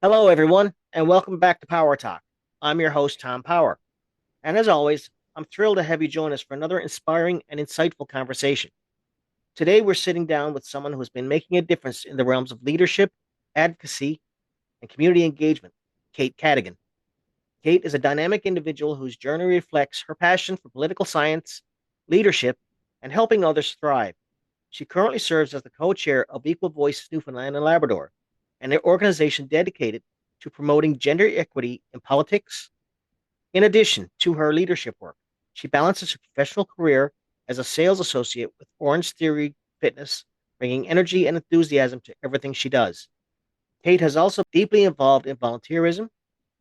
Hello, everyone, and welcome back to PowerTalk. I'm your host, Tom Power. And as always, I'm thrilled to have you join us for another inspiring and insightful conversation. Today, we're sitting down with someone who has been making a difference in the realms of leadership, advocacy, and community engagement, Kate Cadigan. Kate is a dynamic individual whose journey reflects her passion for political science, leadership, and helping others thrive. She currently serves as the co chair of Equal Voice Newfoundland and Labrador, an organization dedicated to promoting gender equity in politics. In addition to her leadership work, she balances her professional career as a sales associate with Orange Theory Fitness, bringing energy and enthusiasm to everything she does. Kate has also been deeply involved in volunteerism,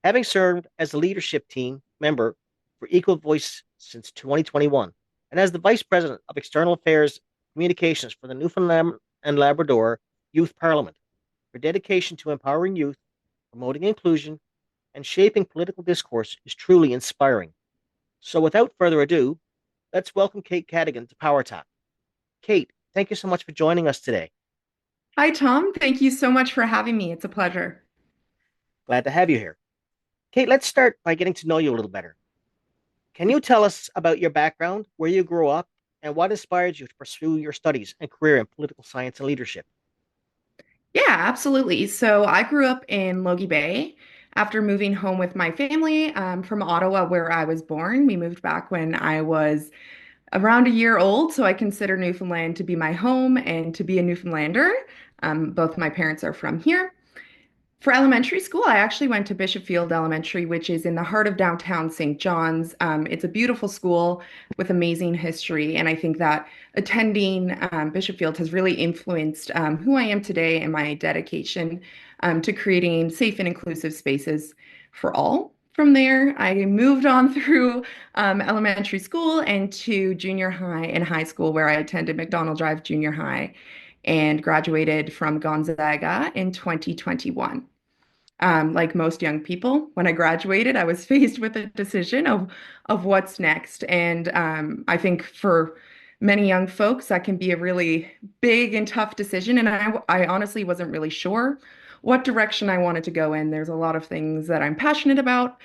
having served as a leadership team member for Equal Voice since 2021, and as the Vice President of External Affairs Communications for the Newfoundland and Labrador Youth Parliament. Her dedication to empowering youth, promoting inclusion, and shaping political discourse is truly inspiring. So, without further ado, let's welcome Kate Cadigan to Power Talk. Kate, thank you so much for joining us today. Hi, Tom. Thank you so much for having me. It's a pleasure. Glad to have you here. Kate, let's start by getting to know you a little better. Can you tell us about your background, where you grew up, and what inspired you to pursue your studies and career in political science and leadership? Yeah, absolutely. So I grew up in Logie Bay. After moving home with my family from Ottawa, where I was born, we moved back when I was around a year old. So I consider Newfoundland to be my home and to be a Newfoundlander. Both my parents are from here. For elementary school, I actually went to Bishop Field Elementary, which is in the heart of downtown St. John's. It's a beautiful school with amazing history, and I think that attending Bishop Field has really influenced who I am today and my dedication to creating safe and inclusive spaces for all. From there, I moved on through elementary school and to junior high and high school, where I attended McDonald Drive Junior High and graduated from Gonzaga in 2021. Like most young people, when I graduated, I was faced with a decision of what's next. And I think for many young folks, that can be a really big and tough decision. And I honestly wasn't really sure what direction I wanted to go in. There's a lot of things that I'm passionate about.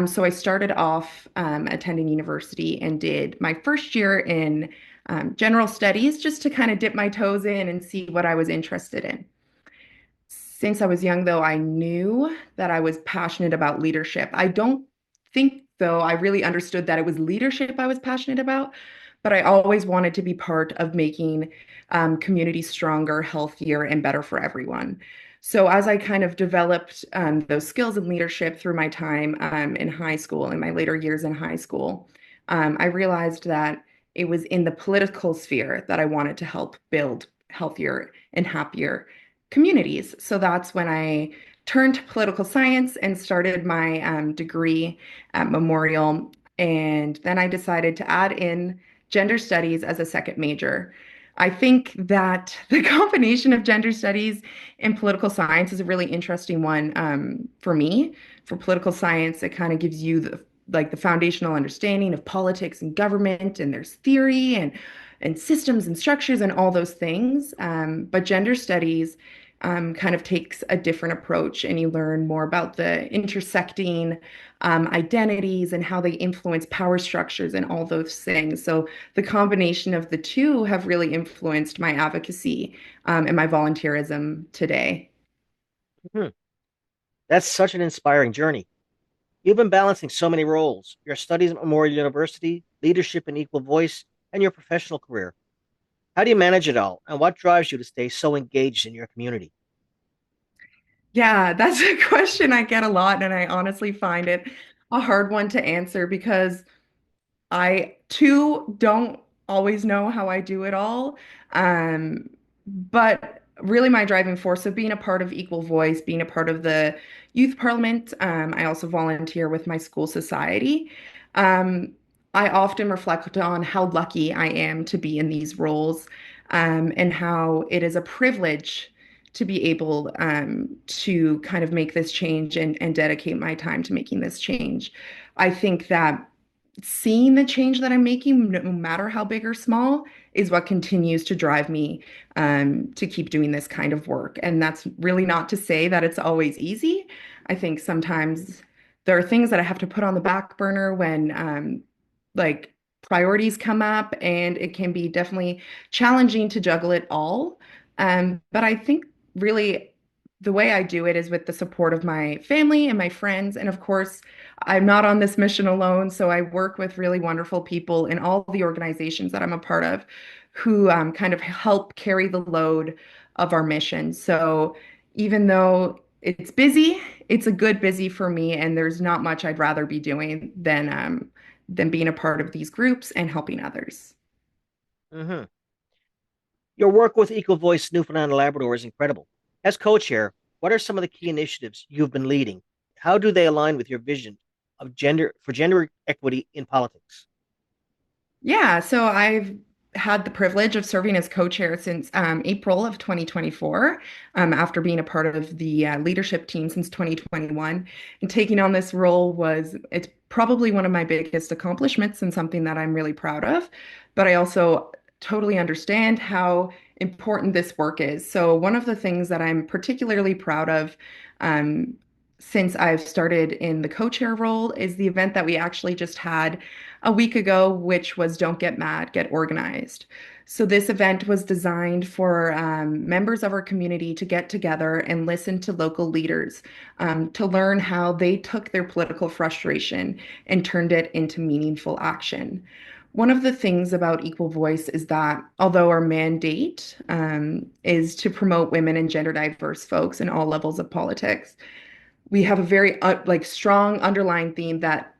So I started off attending university and did my first year in general studies just to kind of dip my toes in and see what I was interested in. Since I was young, though, I knew that I was passionate about leadership. I don't think, though, I really understood that it was leadership I was passionate about, but I always wanted to be part of making communities stronger, healthier, and better for everyone. So as I kind of developed those skills in leadership through my time in high school, in my later years in high school, I realized that it was in the political sphere that I wanted to help build healthier and happier communities. So that's when I turned to political science and started my degree at Memorial. And then I decided to add in gender studies as a second major. I think that the combination of gender studies and political science is a really interesting one for me. For political science, it kind of gives you the foundational understanding of politics and government, and there's theory and systems and structures and all those things. But gender studies kind of takes a different approach, and you learn more about the intersecting identities and how they influence power structures and all those things. So the combination of the two have really influenced my advocacy and my volunteerism today. Hmm. That's such an inspiring journey. You've been balancing so many roles: your studies at Memorial University, leadership and equal voice, and your professional career. How do you manage it all, and what drives you to stay so engaged in your community? Yeah, that's a question I get a lot, and I honestly find it a hard one to answer because I too don't always know how I do it all. But really my driving force of being a part of Equal Voice, being a part of the youth parliament, I also volunteer with my school society. Um, I often reflect on how lucky I am to be in these roles, and how it is a privilege to be able to kind of make this change and dedicate my time to making this change. I think that seeing the change that I'm making, no matter how big or small, is what continues to drive me to keep doing this kind of work. And that's really not to say that it's always easy. I think sometimes there are things that I have to put on the back burner when like priorities come up, and it can be definitely challenging to juggle it all. But I think really the way I do it is with the support of my family and my friends. And of course, I'm not on this mission alone. So I work with really wonderful people in all the organizations that I'm a part of who kind of help carry the load of our mission. So even though it's busy, it's a good busy for me, and there's not much I'd rather be doing than being a part of these groups and helping others. Hmm. Your work with Equal Voice Newfoundland and Labrador is incredible. As co-chair, what are some of the key initiatives you've been leading? How do they align with your vision of gender equity in politics? Yeah, so I've had the privilege of serving as co-chair since April of 2024, after being a part of the leadership team since 2021. And taking on this role it's probably one of my biggest accomplishments and something that I'm really proud of. But I also totally understand how important this work is. So one of the things that I'm particularly proud of um, since I've started in the co-chair role is the event that we actually just had a week ago, which was Don't Get Mad, Get Organized. So, this event was designed for members of our community to get together and listen to local leaders to learn how they took their political frustration and turned it into meaningful action. One of the things about Equal Voice is that although our mandate is to promote women and gender diverse folks in all levels of politics, we have a very strong underlying theme that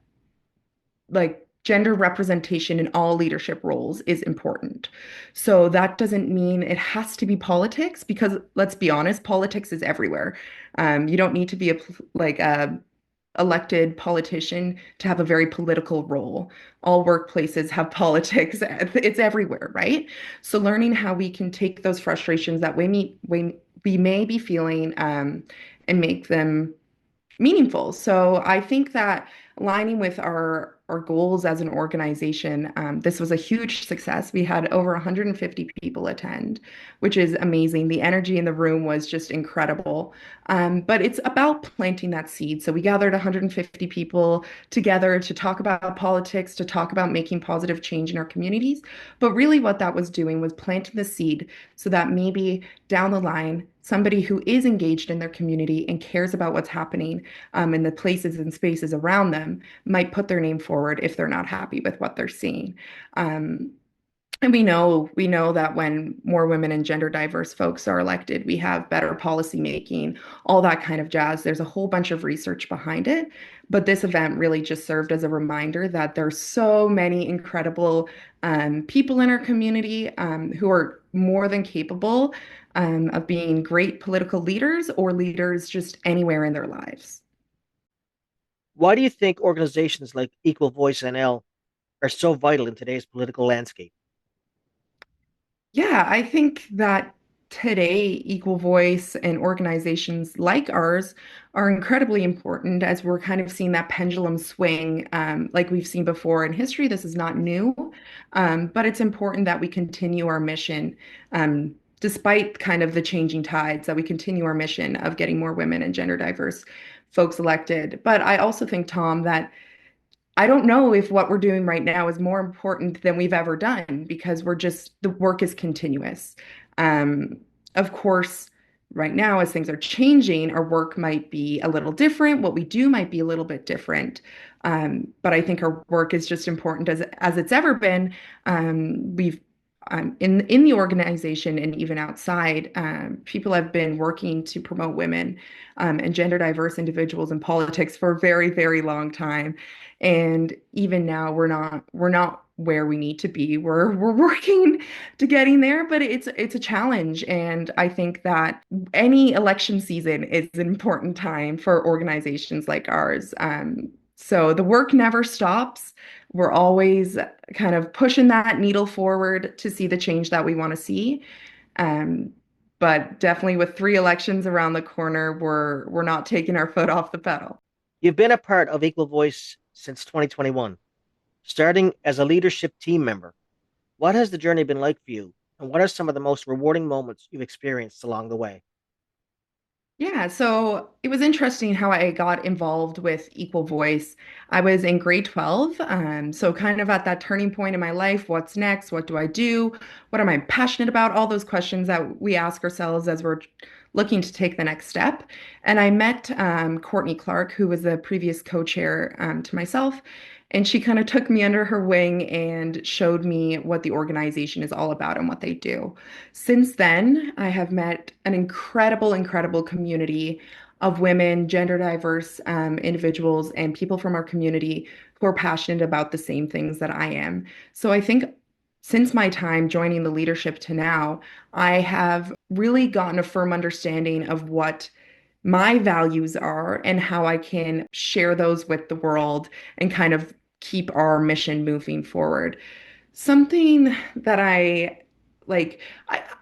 gender representation in all leadership roles is important. So that doesn't mean it has to be politics, because let's be honest, politics is everywhere. You don't need to be a elected politician to have a very political role. All workplaces have politics. It's everywhere, right? So learning how we can take those frustrations that we may be feeling and make them meaningful. So I think that aligning with our goals as an organization, this was a huge success. We had over 150 people attend, which is amazing. The energy in the room was just incredible. But it's about planting that seed. So we gathered 150 people together to talk about politics, to talk about making positive change in our communities. But really, what that was doing was planting the seed so that maybe down the line, somebody who is engaged in their community and cares about what's happening in the places and spaces around them might put their name forward if they're not happy with what they're seeing. Um, and we know that when more women and gender diverse folks are elected, we have better policy making, all that kind of jazz. There's a whole bunch of research behind it. But this event really just served as a reminder that there's so many incredible people in our community who are more than capable of being great political leaders or leaders just anywhere in their lives. Why do you think organizations like Equal Voice NL are so vital in today's political landscape? Yeah, I think that today, Equal Voice and organizations like ours are incredibly important as we're kind of seeing that pendulum swing like we've seen before in history. This is not new, but it's important that we continue our mission. Despite kind of the changing tides, that we continue our mission of getting more women and gender diverse folks elected. But I also think, Tom, that I don't know if what we're doing right now is more important than we've ever done, because the work is continuous. Um, of course, right now, as things are changing, our work might be a little different. What we do might be a little bit different. But I think our work is just important as it's ever been. We've in the organization and even outside, people have been working to promote women and gender diverse individuals in politics for a very, very long time. And even now, we're not where we need to be. We're working to getting there, but it's a challenge. And I think that any election season is an important time for organizations like ours. So the work never stops. We're always kind of pushing that needle forward to see the change that we want to see. Um, but definitely with three elections around the corner, we're not taking our foot off the pedal. You've been a part of Equal Voice since 2021. Starting as a leadership team member, what has the journey been like for you? And what are some of the most rewarding moments you've experienced along the way? Yeah, so it was interesting how I got involved with Equal Voice. I was in grade 12, so kind of at that turning point in my life. What's next? What do I do? What am I passionate about? All those questions that we ask ourselves as we're looking to take the next step. And I met Courtney Clark, who was the previous co-chair to myself, and she kind of took me under her wing and showed me what the organization is all about and what they do. Since then, I have met an incredible community of women, gender diverse individuals, and people from our community who are passionate about the same things that I am. So I think since my time joining the leadership to now, I have really gotten a firm understanding of what my values are and how I can share those with the world and kind of keep our mission moving forward. Something that I like,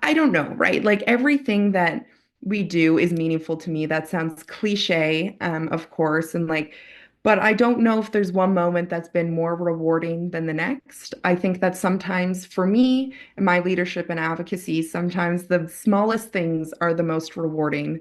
I don't know, right? Like everything that we do is meaningful to me. That sounds cliche, of course, and like, but I don't know if there's one moment that's been more rewarding than the next. I think that sometimes for me and my leadership and advocacy, sometimes the smallest things are the most rewarding.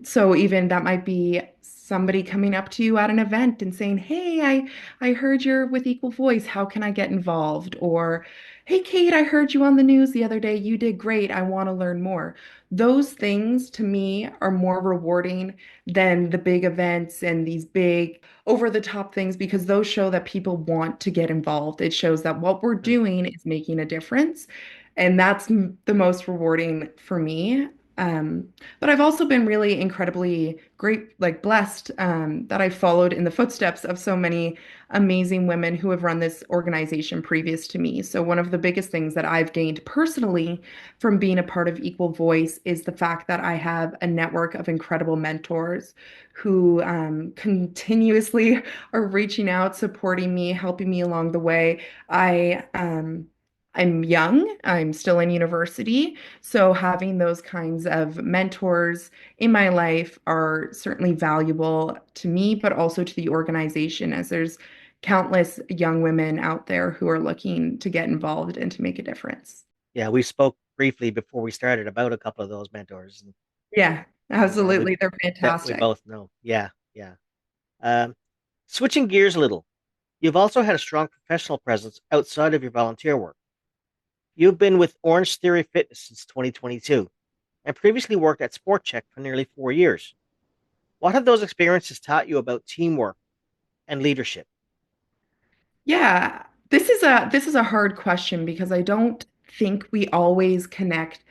So even that might be somebody coming up to you at an event and saying, "Hey, I heard you're with Equal Voice. How can I get involved?" Or, "Hey, Kate, I heard you on the news the other day. You did great. I want to learn more." Those things to me are more rewarding than the big events and these big over the top things because those show that people want to get involved. It shows that what we're Mm. doing is making a difference. And that's the most rewarding for me. Um, but I've also been really incredibly great, like blessed, that I followed in the footsteps of so many amazing women who have run this organization previous to me. So one of the biggest things that I've gained personally from being a part of Equal Voice is the fact that I have a network of incredible mentors who continuously are reaching out, supporting me, helping me along the way. I'm young, I'm still in university, so having those kinds of mentors in my life are certainly valuable to me, but also to the organization, as there's countless young women out there who are looking to get involved and to make a difference. Yeah, we spoke briefly before we started about a couple of those mentors, Yeah, and absolutely. They're we fantastic. both know. Yeah, yeah. Um, Switching gears a little, you've also had a strong professional presence outside of your volunteer work. You've been with Orange Theory Fitness since 2022 and previously worked at Sport Check for nearly 4 years. What have those experiences taught you about teamwork and leadership? Yeah, this is a hard question because I don't think we always connect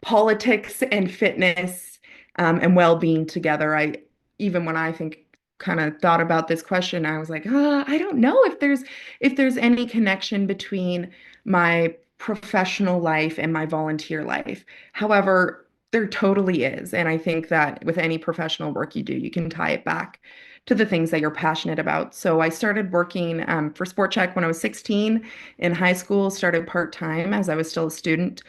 politics and fitness and well-being together. I even when I think kind of thought about this question, I was like, I don't know if there's any connection between my professional life and my volunteer life. However, there totally is, and I think that with any professional work you do, you can tie it back to the things that you're passionate about. So I started working for Sport Check when I was 16 in high school, started part-time as I was still a student.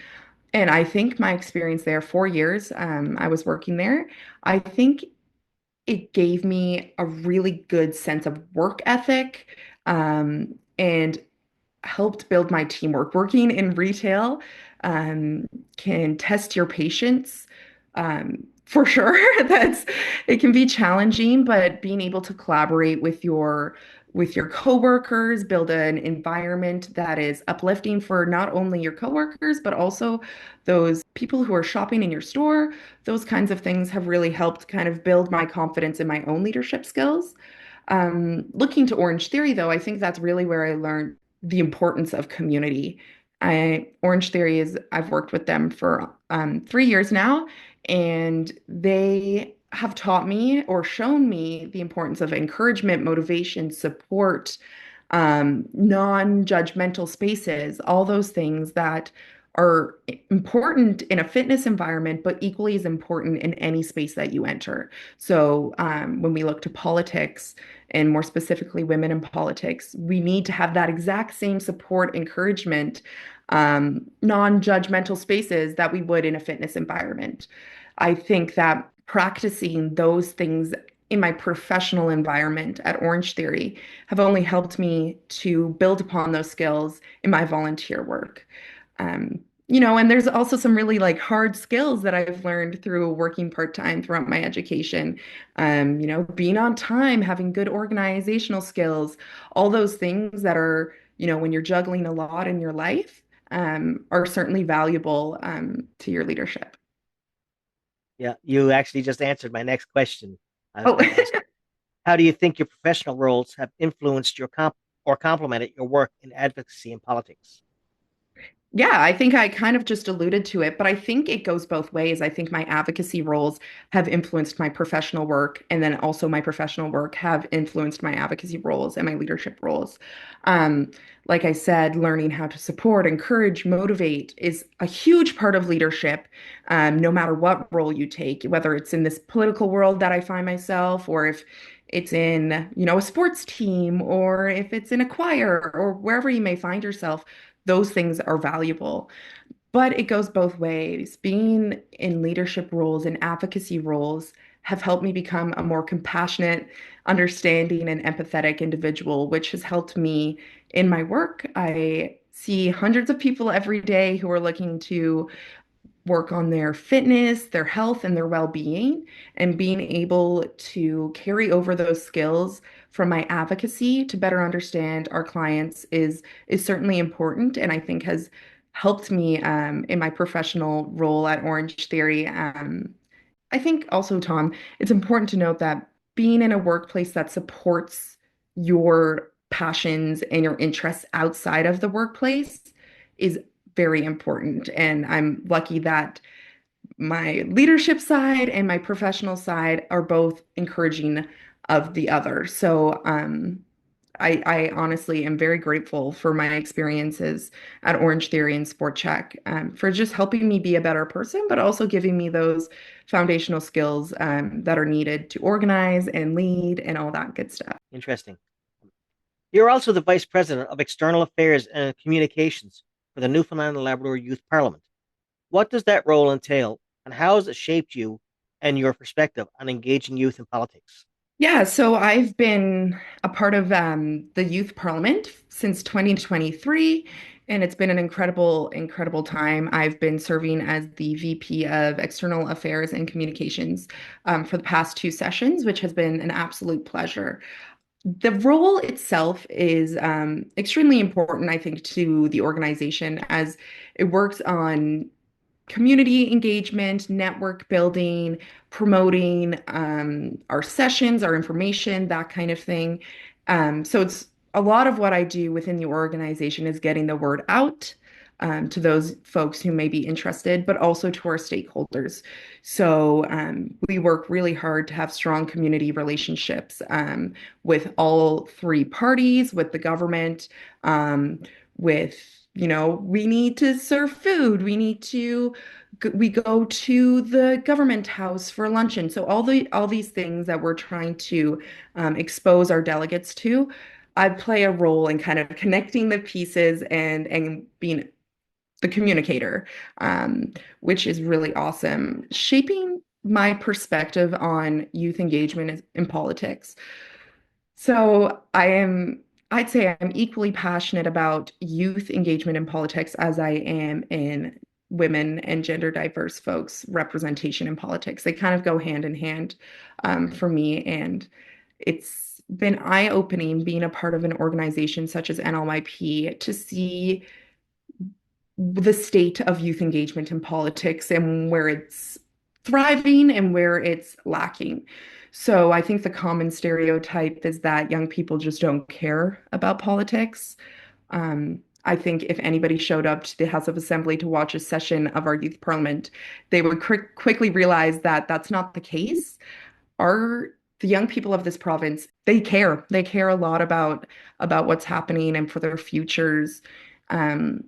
And I think my experience there, 4 years, I was working there. I think it gave me a really good sense of work ethic, and helped build my teamwork. Working in retail, can test your patience, for sure. That's it can be challenging, but being able to collaborate with your coworkers, build an environment that is uplifting for not only your coworkers, but also those people who are shopping in your store. Those kinds of things have really helped kind of build my confidence in my own leadership skills. Looking to Orange Theory, though, I think that's really where I learned the importance of community. Orange Theory is, I've worked with them for 3 years now, and they have taught me or shown me the importance of encouragement, motivation, support, non-judgmental spaces, all those things that are important in a fitness environment, but equally as important in any space that you enter. So when we look to politics, and more specifically women in politics, we need to have that exact same support, encouragement, non-judgmental spaces that we would in a fitness environment. I think that practicing those things in my professional environment at Orange Theory have only helped me to build upon those skills in my volunteer work. Um, and there's also some really like hard skills that I've learned through working part-time throughout my education. Being on time, having good organizational skills, all those things that are, when you're juggling a lot in your life, are certainly valuable, to your leadership. Yeah, you actually just answered my next question. I was Oh, going to ask, how do you think your professional roles have influenced your or complemented your work in advocacy and politics? yeah, I think I kind of just alluded to it, but I think it goes both ways. I think my advocacy roles have influenced my professional work, and then also my professional work have influenced my advocacy roles and my leadership roles. Um, like I said, learning how to support, encourage, motivate is a huge part of leadership, no matter what role you take, whether it's in this political world that I find myself, or if it's in, a sports team, or if it's in a choir, or wherever you may find yourself, those things are valuable. But it goes both ways. Being in leadership roles and advocacy roles have helped me become a more compassionate, understanding, and empathetic individual, which has helped me in my work. I see hundreds of people every day who are looking to work on their fitness, their health, and their well-being, and being able to carry over those skills from my advocacy to better understand our clients is certainly important, and I think has helped me in my professional role at Orange Theory. I think also, Tom, it's important to note that being in a workplace that supports your passions and your interests outside of the workplace is very important. And I'm lucky that my leadership side and my professional side are both encouraging of the other. So, I honestly am very grateful for my experiences at Orange Theory and Sport Check, for just helping me be a better person, but also giving me those foundational skills, that are needed to organize and lead and all that good stuff. Interesting. You're also the Vice President of External Affairs and Communications for the Newfoundland and Labrador Youth Parliament. What does that role entail, and how has it shaped you and your perspective on engaging youth in politics? Yeah, so I've been a part of the Youth Parliament since 2023, and it's been an incredible, incredible time. I've been serving as the VP of External Affairs and Communications, for the past two sessions, which has been an absolute pleasure. The role itself is extremely important, I think, to the organization as it works on community engagement, network building, promoting our sessions, our information, that kind of thing. So it's a lot of what I do within the organization is getting the word out, to those folks who may be interested, but also to our stakeholders. So we work really hard to have strong community relationships, with all three parties, with the government, with we need to serve food. We go to the government house for luncheon. So all these things that we're trying to expose our delegates to, I play a role in kind of connecting the pieces and being the communicator, which is really awesome, shaping my perspective on youth engagement in politics. So I'd say I'm equally passionate about youth engagement in politics as I am in women and gender diverse folks' representation in politics. They kind of go hand in hand, for me. And it's been eye-opening being a part of an organization such as NLYP to see the state of youth engagement in politics and where it's thriving and where it's lacking. So I think the common stereotype is that young people just don't care about politics. I think if anybody showed up to the House of Assembly to watch a session of our youth parliament, they would quickly realize that that's not the case. Our The young people of this province, they care. They care a lot about what's happening and for their futures. Um,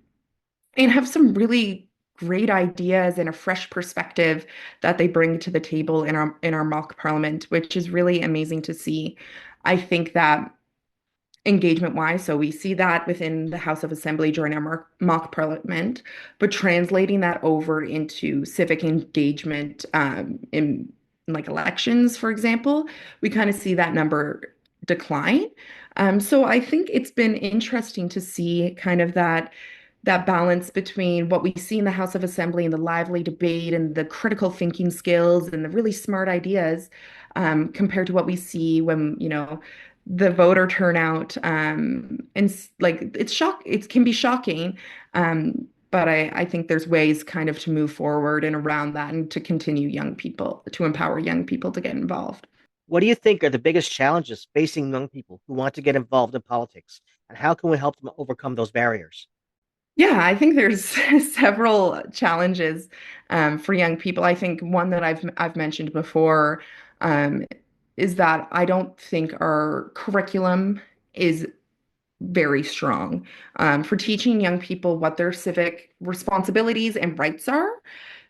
and have some really great ideas and a fresh perspective that they bring to the table in our mock parliament, which is really amazing to see. I think that engagement wise, so we see that within the House of Assembly during our mock parliament, but translating that over into civic engagement, in like elections, for example, we kind of see that number decline. So I think it's been interesting to see kind of that balance between what we see in the House of Assembly and the lively debate and the critical thinking skills and the really smart ideas, compared to what we see when, the voter turnout, like it can be shocking. But I think there's ways kind of to move forward and around that and to continue to empower young people to get involved. What do you think are the biggest challenges facing young people who want to get involved in politics, and how can we help them overcome those barriers? Yeah, I think there's several challenges for young people. I think one that I've mentioned before, um, is that I don't think our curriculum is very strong, for teaching young people what their civic responsibilities and rights are.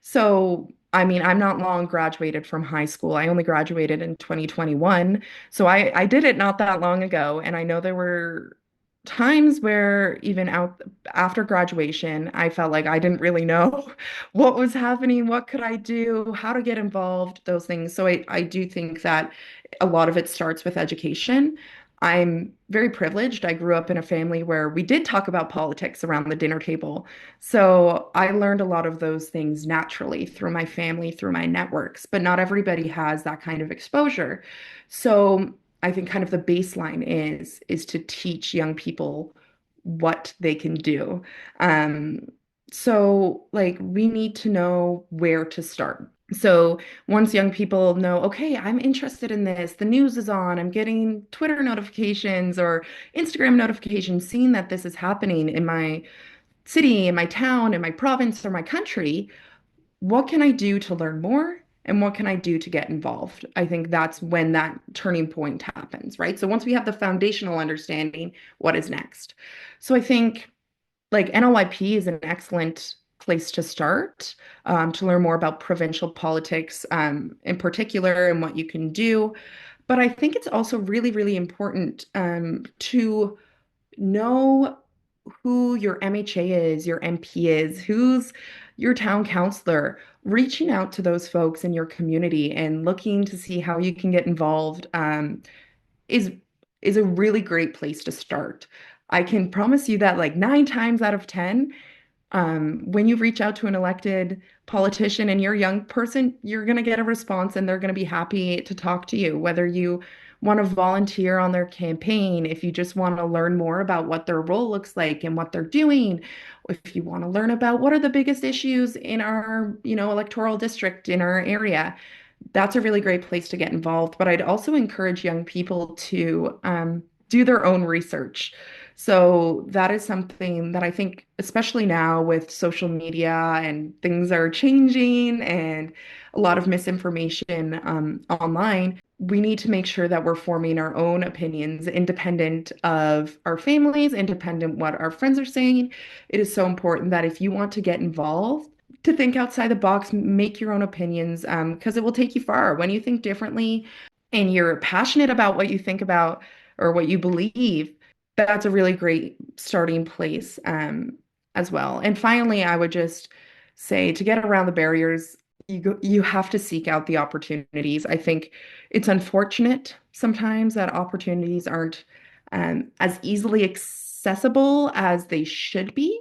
So, I mean, I'm not long graduated from high school. I only graduated in 2021. So I did it not that long ago. And I know there were times where even out after graduation, I felt like I didn't really know what was happening, what could I do, how to get involved, those things. So I do think that a lot of it starts with education. I'm very privileged. I grew up in a family where we did talk about politics around the dinner table. So I learned a lot of those things naturally through my family, through my networks, but not everybody has that kind of exposure. So I think kind of the baseline is to teach young people what they can do. Um, so like we need to know where to start. So once young people know, okay, I'm interested in this, the news is on, I'm getting Twitter notifications or Instagram notifications, seeing that this is happening in my city, in my town, in my province, or my country, what can I do to learn more? And what can I do to get involved? I think that's when that turning point happens, right? So once we have the foundational understanding, what is next? So I think like NLYP is an excellent place to start, to learn more about provincial politics, in particular and what you can do. But I think it's also really, really important, to know who your MHA is, your MP is, who's your town councillor, reaching out to those folks in your community and looking to see how you can get involved, is is a really great place to start. I can promise you that like 9 times out of 10, when you reach out to an elected politician and you're a young person, you're going to get a response and they're going to be happy to talk to you, whether you want to volunteer on their campaign, if you just want to learn more about what their role looks like and what they're doing, if you want to learn about what are the biggest issues in our, electoral district in our area. That's a really great place to get involved. But I'd also encourage young people to, do their own research. So that is something that I think, especially now with social media and things are changing and a lot of misinformation, online, we need to make sure that we're forming our own opinions independent of our families, independent what our friends are saying. It is so important that if you want to get involved, to think outside the box, make your own opinions, because it will take you far. When you think differently and you're passionate about what you think about or what you believe, that's a really great starting place, as well. And finally, I would just say to get around the barriers, you have to seek out the opportunities. I think it's unfortunate sometimes that opportunities aren't, as easily accessible as they should be.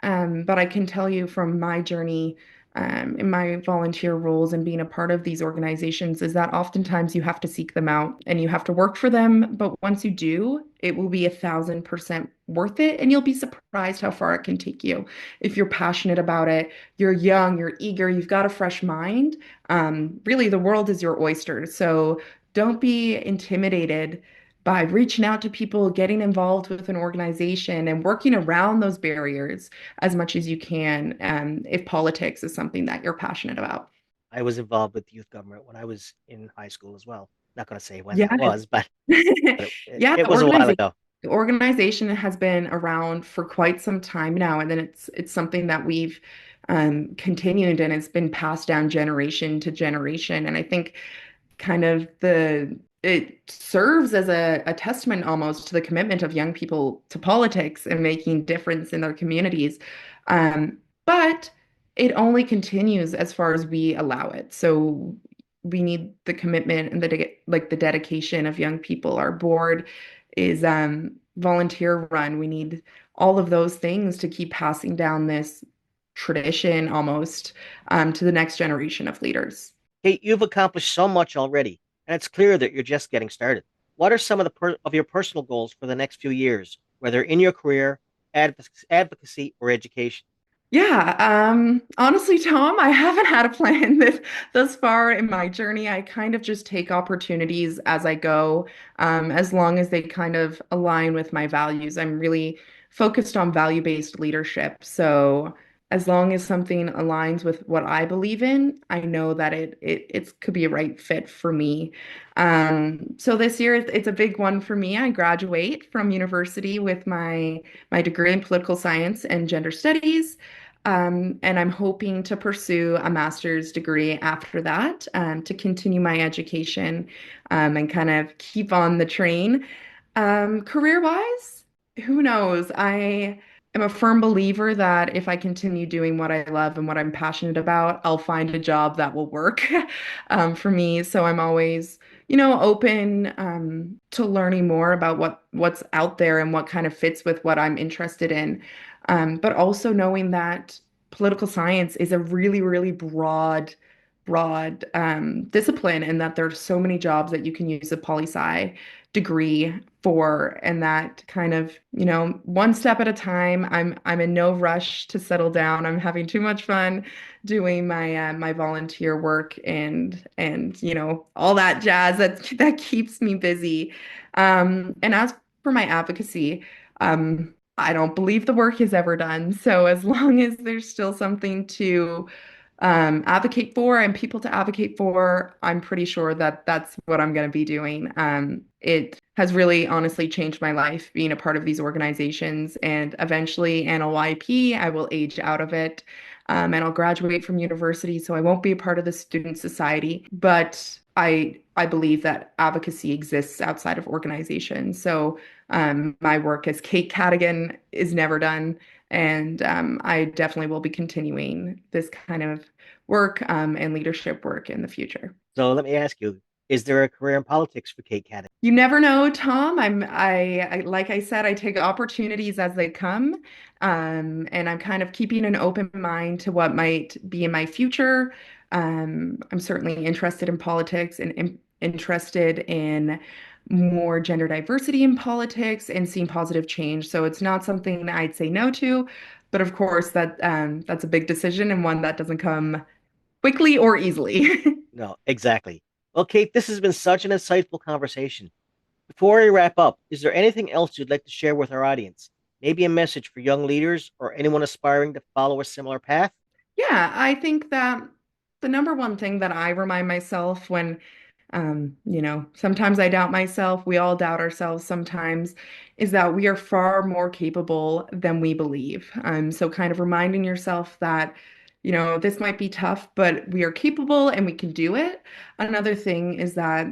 But I can tell you from my journey, in my volunteer roles and being a part of these organizations, is that oftentimes you have to seek them out and you have to work for them. But once you do, it will be 1,000% worth it. And you'll be surprised how far it can take you. If you're passionate about it, you're young, you're eager, you've got a fresh mind. Really, the world is your oyster. So don't be intimidated by reaching out to people, getting involved with an organization, and working around those barriers as much as you can, if politics is something that you're passionate about. I was involved with youth government when I was in high school as well. Not going to say when Yeah. that was, but, Yeah, it was a while ago. the organization has been around for quite some time now, and then it's something that we've, continued, and it's been passed down generation to generation. And I think kind of it serves as a testament almost to the commitment of young people to politics and making difference in their communities. But it only continues as far as we allow it. So we need the commitment and the dedication of young people. Our board is volunteer run. We need all of those things to keep passing down this tradition almost to the next generation of leaders. Kate, you've accomplished so much already, and it's clear that you're just getting started. What are some of of your personal goals for the next few years, whether in your career, advocacy, or education? Yeah, honestly, Tom, I haven't had a plan thus far in my journey. I kind of just take opportunities as I go, as long as they kind of align with my values. I'm really focused on value-based leadership. So as long as something aligns with what I believe in, I know that it could be a right fit for me. So this year it's a big one for me. I graduate from university with my degree in political science and gender studies. And I'm hoping to pursue a master's degree after that, to continue my education, and kind of keep on the train. Career-wise, who knows? I am a firm believer that if I continue doing what I love and what I'm passionate about, I'll find a job that will work for me. So I'm always, open to learning more about what's out there and what kind of fits with what I'm interested in. But also knowing that political science is a really, really broad discipline, and that there's so many jobs that you can use a poli-sci degree for, and that kind of, one step at a time. I'm in no rush to settle down. I'm having too much fun doing my volunteer work and all that jazz that keeps me busy. And as for my advocacy, I don't believe the work is ever done. So as long as there's still something to advocate for and people to advocate for, I'm pretty sure that that's what I'm going to be doing. It has really honestly changed my life being a part of these organizations, and eventually NLYP, I will age out of it. And I'll graduate from university, so I won't be a part of the student society. But I believe that advocacy exists outside of organizations. So my work as Kate Cadigan is never done. And I definitely will be continuing this kind of work and leadership work in the future. So let me ask you, is there a career in politics for Kate Cadigan? You never know, Tom. Like I said, I take opportunities as they come, and I'm kind of keeping an open mind to what might be in my future. I'm certainly interested in politics and interested in more gender diversity in politics and seeing positive change. So it's not something that I'd say no to, but of course that's a big decision and one that doesn't come quickly or easily. No, exactly. Well, Kate, this has been such an insightful conversation. Before we wrap up, is there anything else you'd like to share with our audience? Maybe a message for young leaders or anyone aspiring to follow a similar path? Yeah, I think that the number one thing that I remind myself when, sometimes I doubt myself, we all doubt ourselves sometimes, is that we are far more capable than we believe. So kind of reminding yourself that, this might be tough, but we are capable and we can do it. Another thing is that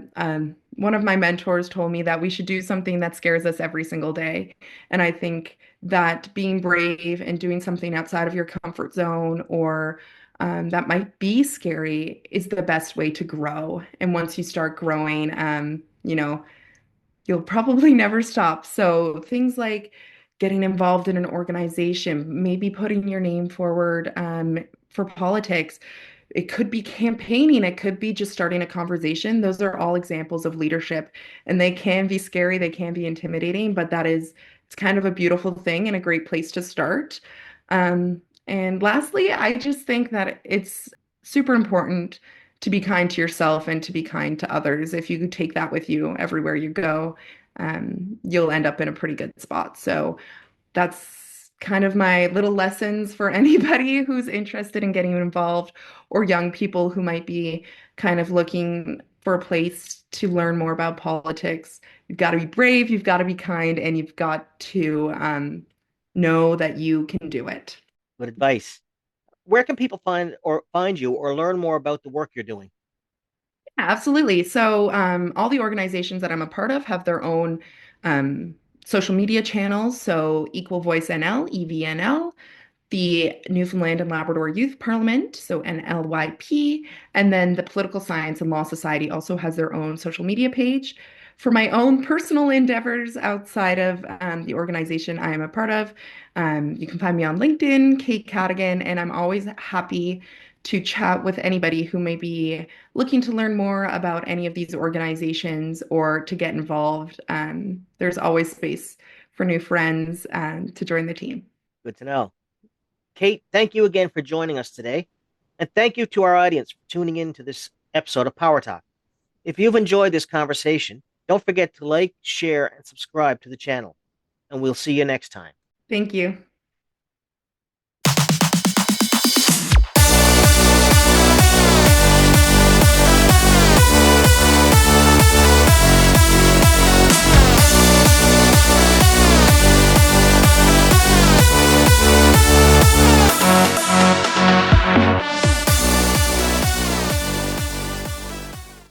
one of my mentors told me that we should do something that scares us every single day. And I think that being brave and doing something outside of your comfort zone, or that might be scary, is the best way to grow. And once you start growing, you'll probably never stop. So things like getting involved in an organization, maybe putting your name forward for politics. It could be campaigning, it could be just starting a conversation. Those are all examples of leadership, and they can be scary, they can be intimidating, but it's kind of a beautiful thing and a great place to start. And lastly, I just think that it's super important to be kind to yourself and to be kind to others. If you take that with you everywhere you go, you'll end up in a pretty good spot. So that's kind of my little lessons for anybody who's interested in getting involved, or young people who might be kind of looking for a place to learn more about politics. You've got to be brave, you've got to be kind, and you've got to know that you can do it. Good advice. Where can people find you or learn more about the work you're doing? Absolutely. So, all the organizations that I'm a part of have their own social media channels. So, Equal Voice NL, EVNL. the Newfoundland and Labrador Youth Parliament, so NLYP, and then the Political Science and Law Society also has their own social media page. For my own personal endeavors outside of the organization I am a part of, you can find me on LinkedIn, Kate Cadigan, and I'm always happy to chat with anybody who may be looking to learn more about any of these organizations or to get involved. There's always space for new friends to join the team. Good to know. Kate, thank you again for joining us today. And thank you to our audience for tuning in to this episode of Power Talk. If you've enjoyed this conversation, don't forget to like, share, and subscribe to the channel. And we'll see you next time. Thank you.